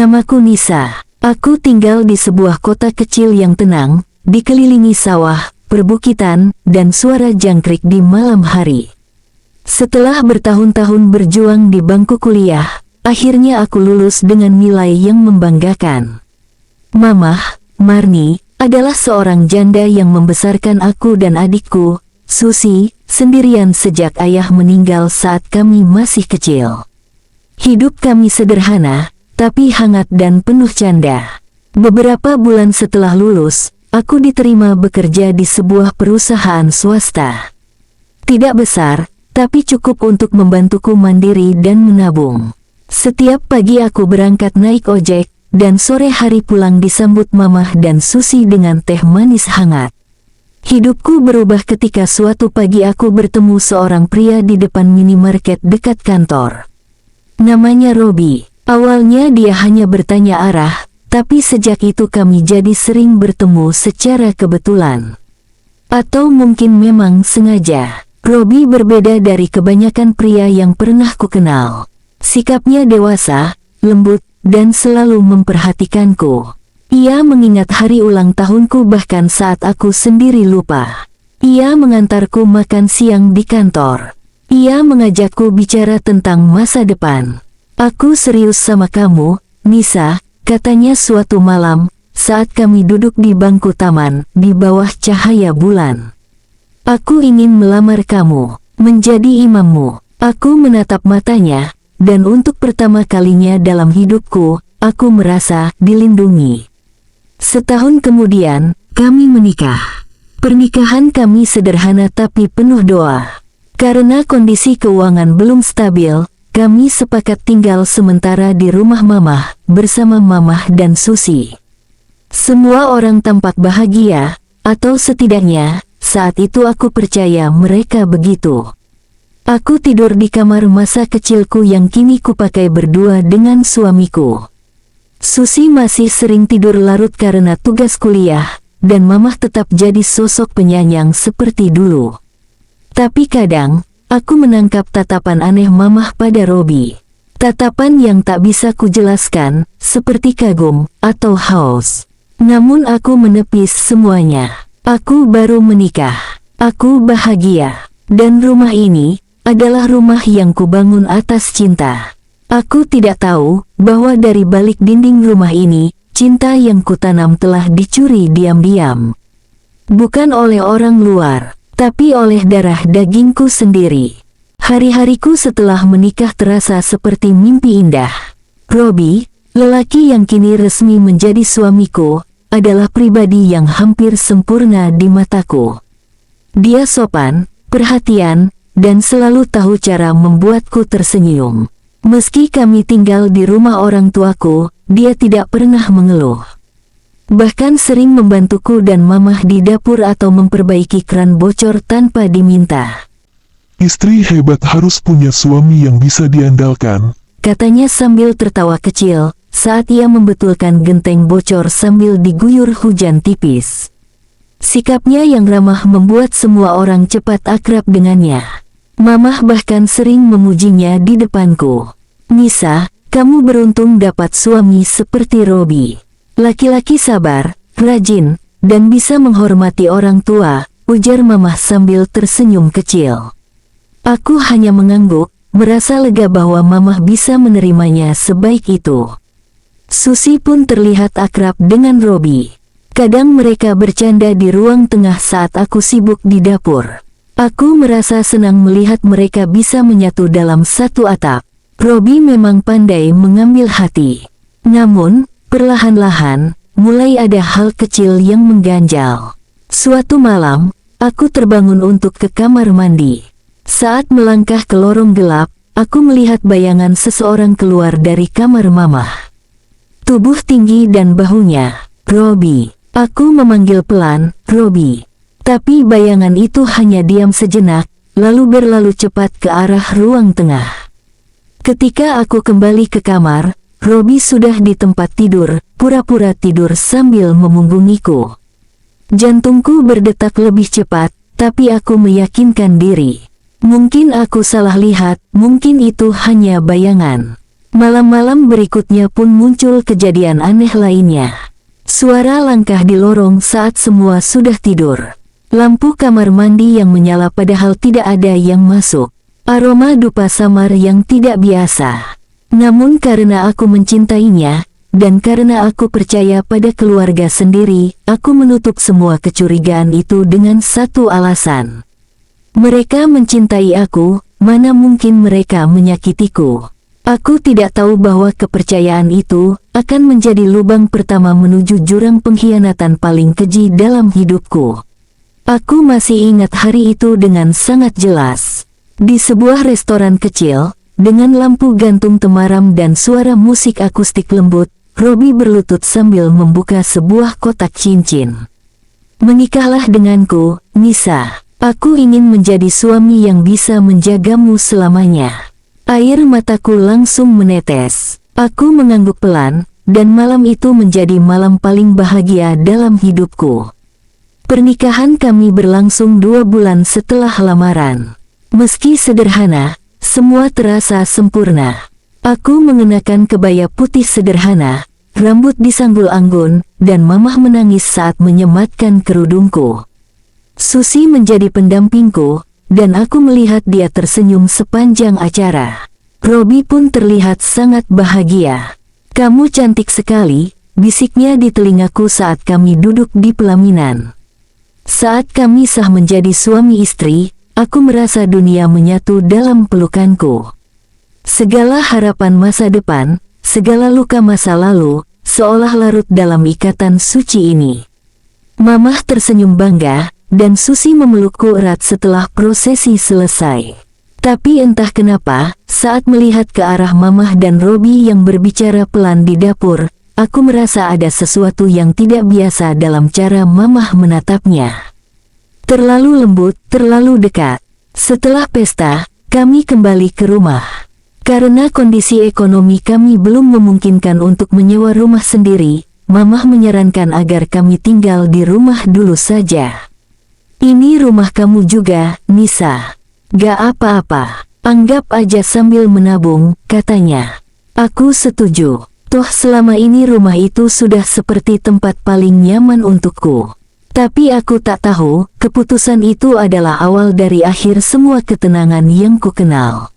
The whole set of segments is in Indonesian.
Namaku Nisa. Aku tinggal di sebuah kota kecil yang tenang, dikelilingi sawah, perbukitan, dan suara jangkrik di malam hari. Setelah bertahun-tahun berjuang di bangku kuliah, akhirnya aku lulus dengan nilai yang membanggakan. Mamah, Marni, adalah seorang janda yang membesarkan aku dan adikku, Susi, sendirian sejak ayah meninggal saat kami masih kecil. Hidup kami sederhana, tapi hangat dan penuh canda. Beberapa bulan setelah lulus, aku diterima bekerja di sebuah perusahaan swasta. Tidak besar, tapi cukup untuk membantuku mandiri dan menabung. Setiap pagi aku berangkat naik ojek, dan sore hari pulang disambut Mamah dan Susi dengan teh manis hangat. Hidupku berubah ketika suatu pagi aku bertemu seorang pria di depan minimarket dekat kantor. Namanya Robi. Awalnya dia hanya bertanya arah, tapi sejak itu kami jadi sering bertemu secara kebetulan. Atau mungkin memang sengaja. Robi berbeda dari kebanyakan pria yang pernah kukenal. Sikapnya dewasa, lembut, dan selalu memperhatikanku. Ia mengingat hari ulang tahunku bahkan saat aku sendiri lupa. Ia mengantarku makan siang di kantor. Ia mengajakku bicara tentang masa depan. Aku serius sama kamu, Nisa, katanya suatu malam, saat kami duduk di bangku taman, di bawah cahaya bulan. Aku ingin melamar kamu, menjadi imammu. Aku menatap matanya, dan untuk pertama kalinya dalam hidupku, aku merasa dilindungi. Setahun kemudian, kami menikah. Pernikahan kami sederhana tapi penuh doa. Karena kondisi keuangan belum stabil, kami sepakat tinggal sementara di rumah Mamah, bersama Mamah dan Susi. Semua orang tampak bahagia, atau setidaknya, saat itu aku percaya mereka begitu. Aku tidur di kamar masa kecilku yang kini kupakai berdua dengan suamiku. Susi masih sering tidur larut karena tugas kuliah, dan Mamah tetap jadi sosok penyayang seperti dulu. Tapi kadang, aku menangkap tatapan aneh Mamah pada Robi. Tatapan yang tak bisa kujelaskan, seperti kagum, atau haus. Namun aku menepis semuanya. Aku baru menikah. Aku bahagia. Dan rumah ini, adalah rumah yang kubangun atas cinta. Aku tidak tahu, bahwa dari balik dinding rumah ini, cinta yang kutanam telah dicuri diam-diam. Bukan oleh orang luar, tapi oleh darah dagingku sendiri. Hari-hariku setelah menikah terasa seperti mimpi indah. Robi, lelaki yang kini resmi menjadi suamiku, adalah pribadi yang hampir sempurna di mataku. Dia sopan, perhatian, dan selalu tahu cara membuatku tersenyum. Meski kami tinggal di rumah orang tuaku, dia tidak pernah mengeluh. Bahkan sering membantuku dan Mamah di dapur atau memperbaiki keran bocor tanpa diminta. Istri hebat harus punya suami yang bisa diandalkan, Katanya sambil tertawa kecil, saat ia membetulkan genteng bocor sambil diguyur hujan tipis. Sikapnya yang ramah membuat semua orang cepat akrab dengannya. Mamah bahkan sering memujinya di depanku. Nisa, kamu beruntung dapat suami seperti Robi. Laki-laki sabar, rajin, dan bisa menghormati orang tua, ujar Mamah sambil tersenyum kecil. Aku hanya mengangguk, merasa lega bahwa Mamah bisa menerimanya sebaik itu. Susi pun terlihat akrab dengan Robi. Kadang mereka bercanda di ruang tengah saat aku sibuk di dapur. Aku merasa senang melihat mereka bisa menyatu dalam satu atap. Robi memang pandai mengambil hati. Namun, perlahan-lahan, mulai ada hal kecil yang mengganjal. Suatu malam, aku terbangun untuk ke kamar mandi. Saat melangkah ke lorong gelap, aku melihat bayangan seseorang keluar dari kamar Mamah. Tubuh tinggi dan bahunya, Robi. Aku memanggil pelan, Robi. Tapi bayangan itu hanya diam sejenak, lalu berlalu cepat ke arah ruang tengah. Ketika aku kembali ke kamar, Robi sudah di tempat tidur, pura-pura tidur sambil memunggungiku. Jantungku berdetak lebih cepat, tapi aku meyakinkan diri. Mungkin aku salah lihat, mungkin itu hanya bayangan. Malam-malam berikutnya pun muncul kejadian aneh lainnya. Suara langkah di lorong saat semua sudah tidur. Lampu kamar mandi yang menyala padahal tidak ada yang masuk. Aroma dupa samar yang tidak biasa. Namun karena aku mencintainya, dan karena aku percaya pada keluarga sendiri, aku menutup semua kecurigaan itu dengan satu alasan. Mereka mencintai aku, mana mungkin mereka menyakitiku. Aku tidak tahu bahwa kepercayaan itu akan menjadi lubang pertama menuju jurang pengkhianatan paling keji dalam hidupku. Aku masih ingat hari itu dengan sangat jelas. Di sebuah restoran kecil, dengan lampu gantung temaram dan suara musik akustik lembut, Robi berlutut sambil membuka sebuah kotak cincin. "Menikahlah denganku, Nisa. Aku ingin menjadi suami yang bisa menjagamu selamanya." Air mataku langsung menetes. Aku mengangguk pelan, dan malam itu menjadi malam paling bahagia dalam hidupku. Pernikahan kami berlangsung 2 bulan setelah lamaran. Meski sederhana, semua terasa sempurna. Aku mengenakan kebaya putih sederhana, rambut disanggul anggun, dan mamah menangis saat menyematkan kerudungku. Susi menjadi pendampingku, dan aku melihat dia tersenyum sepanjang acara. Robi pun terlihat sangat bahagia. "Kamu cantik sekali," bisiknya di telingaku saat kami duduk di pelaminan. Saat kami sah menjadi suami istri, aku merasa dunia menyatu dalam pelukanku. Segala harapan masa depan, segala luka masa lalu, seolah larut dalam ikatan suci ini. Mamah tersenyum bangga, dan Susi memelukku erat setelah prosesi selesai. Tapi entah kenapa, saat melihat ke arah Mamah dan Robi yang berbicara pelan di dapur, aku merasa ada sesuatu yang tidak biasa dalam cara Mamah menatapnya. Terlalu lembut, terlalu dekat. Setelah pesta, kami kembali ke rumah. Karena kondisi ekonomi kami belum memungkinkan untuk menyewa rumah sendiri, Mamah menyarankan agar kami tinggal di rumah dulu saja. "Ini rumah kamu juga, Nisa. Gak apa-apa, anggap aja sambil menabung," katanya. Aku setuju. Toh selama ini rumah itu sudah seperti tempat paling nyaman untukku. Tapi aku tak tahu, keputusan itu adalah awal dari akhir semua ketenangan yang kukenal.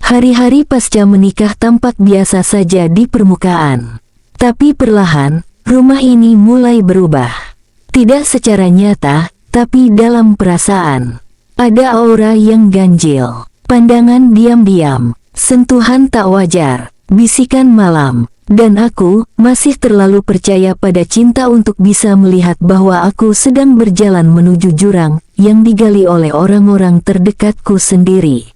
Hari-hari pasca menikah tampak biasa saja di permukaan. Tapi perlahan, rumah ini mulai berubah. Tidak secara nyata, tapi dalam perasaan. Ada aura yang ganjil, pandangan diam-diam, sentuhan tak wajar, bisikan malam, dan aku masih terlalu percaya pada cinta untuk bisa melihat bahwa aku sedang berjalan menuju jurang yang digali oleh orang-orang terdekatku sendiri.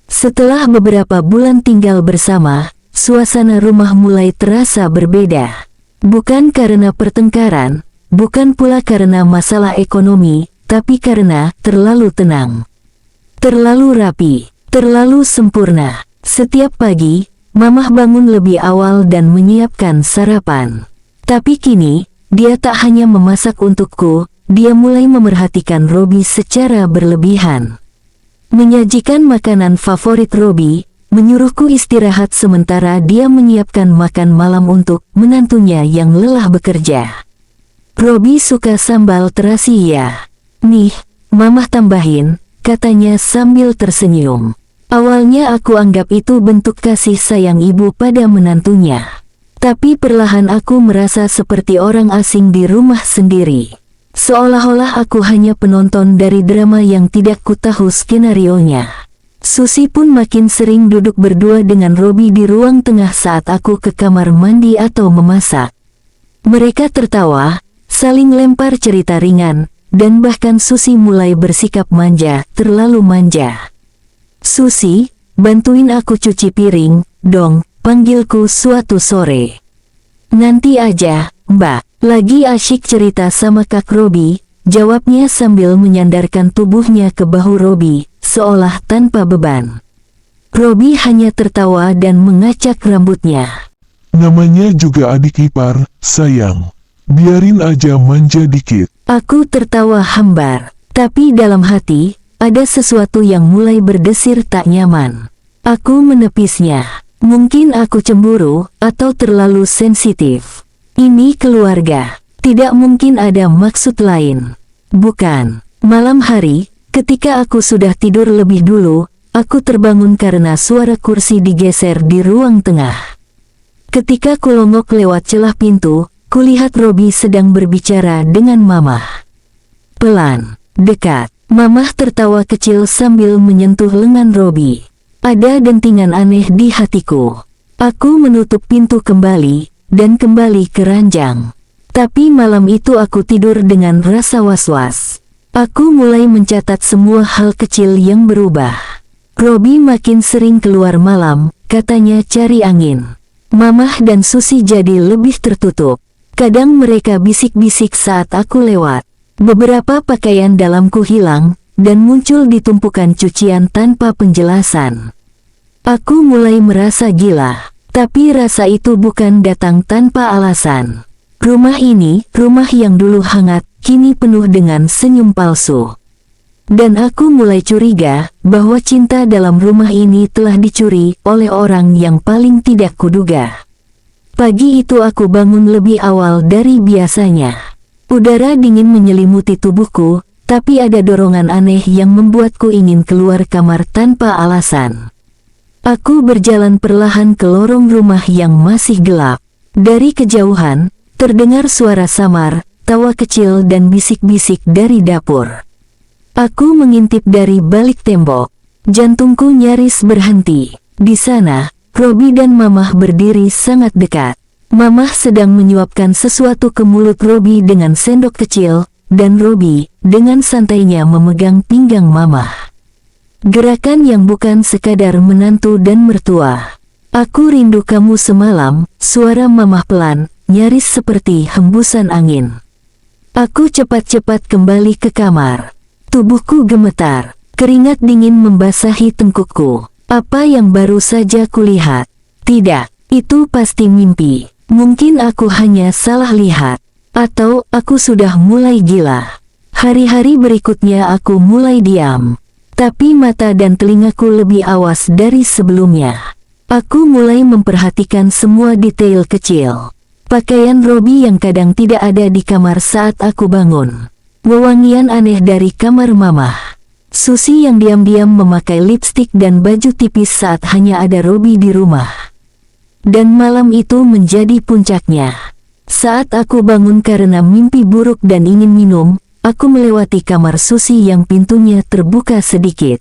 Setelah beberapa bulan tinggal bersama, suasana rumah mulai terasa berbeda. Bukan karena pertengkaran, bukan pula karena masalah ekonomi, tapi karena terlalu tenang, terlalu rapi, terlalu sempurna. Setiap pagi, Mamah bangun lebih awal dan menyiapkan sarapan. Tapi kini, dia tak hanya memasak untukku, dia mulai memerhatikan Robi secara berlebihan. Menyajikan makanan favorit Robi, menyuruhku istirahat sementara dia menyiapkan makan malam untuk menantunya yang lelah bekerja. "Robi suka sambal terasi ya?" "Nih," Mamah tambahin, katanya sambil tersenyum. Awalnya aku anggap itu bentuk kasih sayang ibu pada menantunya. Tapi perlahan aku merasa seperti orang asing di rumah sendiri. Seolah-olah aku hanya penonton dari drama yang tidak kutahu skenarionya. Susi pun makin sering duduk berdua dengan Robi di ruang tengah saat aku ke kamar mandi atau memasak. Mereka tertawa, saling lempar cerita ringan, dan bahkan Susi mulai bersikap manja, terlalu manja. "Susi, bantuin aku cuci piring, dong," panggilku suatu sore. "Nanti aja, Mbak." Lagi asyik cerita sama Kak Robi, jawabnya sambil menyandarkan tubuhnya ke bahu Robi, seolah tanpa beban. Robi hanya tertawa dan mengacak rambutnya. "Namanya juga adik ipar, sayang. Biarin aja manja dikit." Aku tertawa hambar, tapi dalam hati, ada sesuatu yang mulai berdesir tak nyaman. Aku menepisnya. Mungkin aku cemburu, atau terlalu sensitif. Ini keluarga. Tidak mungkin ada maksud lain. Bukan. Malam hari, ketika aku sudah tidur lebih dulu, aku terbangun karena suara kursi digeser di ruang tengah. Ketika kulongok lewat celah pintu, kulihat Robi sedang berbicara dengan Mamah. Pelan, dekat. Mamah tertawa kecil sambil menyentuh lengan Robi. Ada dentingan aneh di hatiku. Aku menutup pintu kembali, dan kembali ke ranjang. Tapi malam itu aku tidur dengan rasa was-was. Aku mulai mencatat semua hal kecil yang berubah. Robi makin sering keluar malam, katanya cari angin. Mamah dan Susi jadi lebih tertutup. Kadang mereka bisik-bisik saat aku lewat. Beberapa pakaian dalamku hilang, dan muncul di tumpukan cucian tanpa penjelasan. Aku mulai merasa gila, tapi rasa itu bukan datang tanpa alasan. Rumah ini, rumah yang dulu hangat, kini penuh dengan senyum palsu. Dan aku mulai curiga bahwa cinta dalam rumah ini telah dicuri oleh orang yang paling tidak kuduga. Pagi itu aku bangun lebih awal dari biasanya. Udara dingin menyelimuti tubuhku, tapi ada dorongan aneh yang membuatku ingin keluar kamar tanpa alasan. Aku berjalan perlahan ke lorong rumah yang masih gelap. Dari kejauhan, terdengar suara samar, tawa kecil dan bisik-bisik dari dapur. Aku mengintip dari balik tembok. Jantungku nyaris berhenti. Di sana, Robi dan Mamah berdiri sangat dekat. Mamah sedang menyuapkan sesuatu ke mulut Robi dengan sendok kecil, dan Robi, dengan santainya memegang pinggang Mamah. Gerakan yang bukan sekadar menantu dan mertua. Aku rindu kamu semalam, suara Mamah pelan, nyaris seperti hembusan angin. Aku cepat-cepat kembali ke kamar. Tubuhku gemetar, keringat dingin membasahi tengkukku. Apa yang baru saja kulihat? Tidak, itu pasti mimpi. Mungkin aku hanya salah lihat. Atau aku sudah mulai gila. Hari-hari berikutnya aku mulai diam. Tapi mata dan telingaku lebih awas dari sebelumnya. Aku mulai memperhatikan semua detail kecil. Pakaian Robi yang kadang tidak ada di kamar saat aku bangun. Wewangian aneh dari kamar Mamah. Susi yang diam-diam memakai lipstik dan baju tipis saat hanya ada Robi di rumah. Dan malam itu menjadi puncaknya. Saat aku bangun karena mimpi buruk dan ingin minum, aku melewati kamar Susi yang pintunya terbuka sedikit.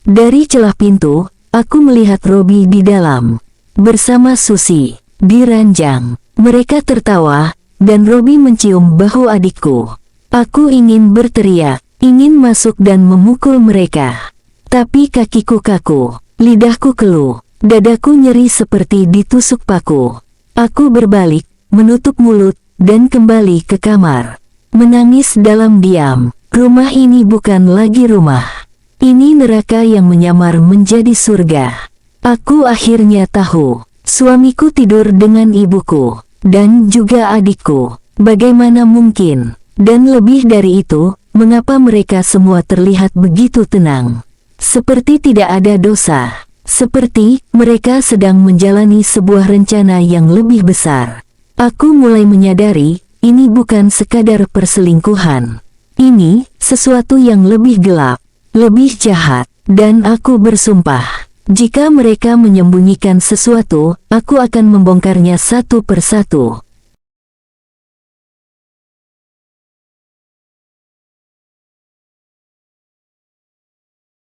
Dari celah pintu, aku melihat Robi di dalam. Bersama Susi, di ranjang. Mereka tertawa, dan Robi mencium bahu adikku. Aku ingin berteriak, ingin masuk dan memukul mereka. Tapi kakiku kaku, lidahku keluh. Dadaku nyeri seperti ditusuk paku. Aku berbalik, menutup mulut, dan kembali ke kamar. Menangis dalam diam. Rumah ini bukan lagi rumah. Ini neraka yang menyamar menjadi surga. Aku akhirnya tahu. Suamiku tidur dengan ibuku. Dan juga adikku. Bagaimana mungkin? Dan lebih dari itu, mengapa mereka semua terlihat begitu tenang? Seperti tidak ada dosa. Seperti mereka sedang menjalani sebuah rencana yang lebih besar. Aku mulai menyadari, ini bukan sekadar perselingkuhan. Ini sesuatu yang lebih gelap, lebih jahat, dan aku bersumpah, jika mereka menyembunyikan sesuatu, aku akan membongkarnya satu persatu.